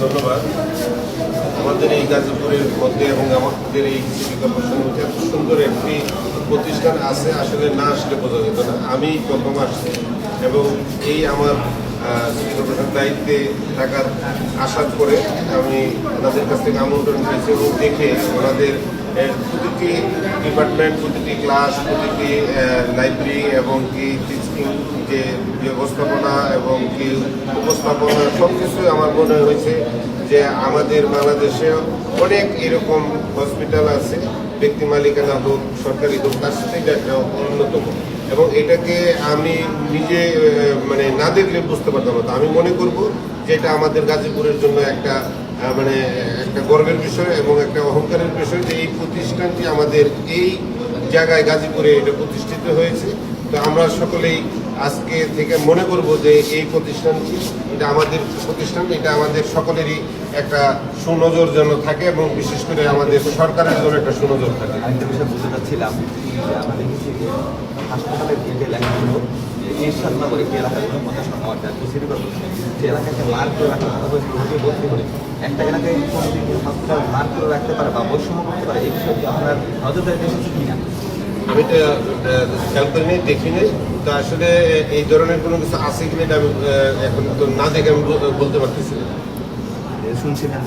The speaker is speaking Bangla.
ধন্যবাদ। আমাদের এই গাজীপুরের মধ্যে এবং আমাদের এই সিটি কর্পোরেশনের মধ্যে এত সুন্দর একটি প্রতিষ্ঠান আছে, আসলে না আসলে বোঝা যেত না। আমি প্রথম আসছি এবং এই আমার সিটি কর্পোরেশনের দায়িত্বে থাকার আসার পরে আমি ওনাদের কাছ থেকে আমন্ত্রণ পেয়েছি এবং দেখে ওনাদের প্রতিটি ডিপার্টমেন্ট, প্রতিটি ক্লাস, প্রতিটি লাইব্রেরি এবং কি টিচিং যে ব্যবস্থাপনা এবং কি উপস্থাপনা সব কিছুই আমার মনে হয়েছে যে আমাদের বাংলাদেশে অনেক এরকম হসপিটাল আছে, ব্যক্তি মালিকানা হোক, সরকারি হোক, তার সাথে এটা একটা অন্যতম। এবং এটাকে আমি নিজে মানে না দেখলে বুঝতে পারতাম না। আমি মনে করব যে এটা আমাদের গাজীপুরের জন্য একটা একটা গর্বের বিষয় এবং একটা অহংকারের বিষয় যে এই প্রতিষ্ঠানটি আমাদের এই জায়গায় গাজীপুরে এটা প্রতিষ্ঠিত হয়েছে। তো আমরা সকলেই আজকে থেকে মনে করব যে এই প্রতিষ্ঠানটি এটা আমাদের প্রতিষ্ঠান, এটা আমাদের সকলেরই একটা সুনজর যেন থাকে এবং বিশেষ করে আমাদের সরকারের জন্য একটা সুনজর থাকে। আরেকটা বিষয় বলতে চাচ্ছিলাম যে আমরা দেখেছি যে হাসপাতালের গেটে লেখা ছিল যে এরশাদ নগর একটি এলাকা 49 নম্বর ওয়ার্ড সিটি কর্পোরেশন, সে এলাকাকে মার্ক করে রাখার কথা বলতে বলতে পারে একটা এলাকায় কোনোদিন হসপিটাল মার্ক করে রাখতে পারে বা বৈষম্য করতে পারে, এই বিষয়টি আপনার নজরদারিতে এসেছে কিনা? আমি তো খেয়াল করিনি, দেখিনি। তো আসলে এই ধরনের কোনো কিছু আছে কিনা এটা আমি এখন তো না দেখে আমি বলতে পারতেছি না। শুনছিলেন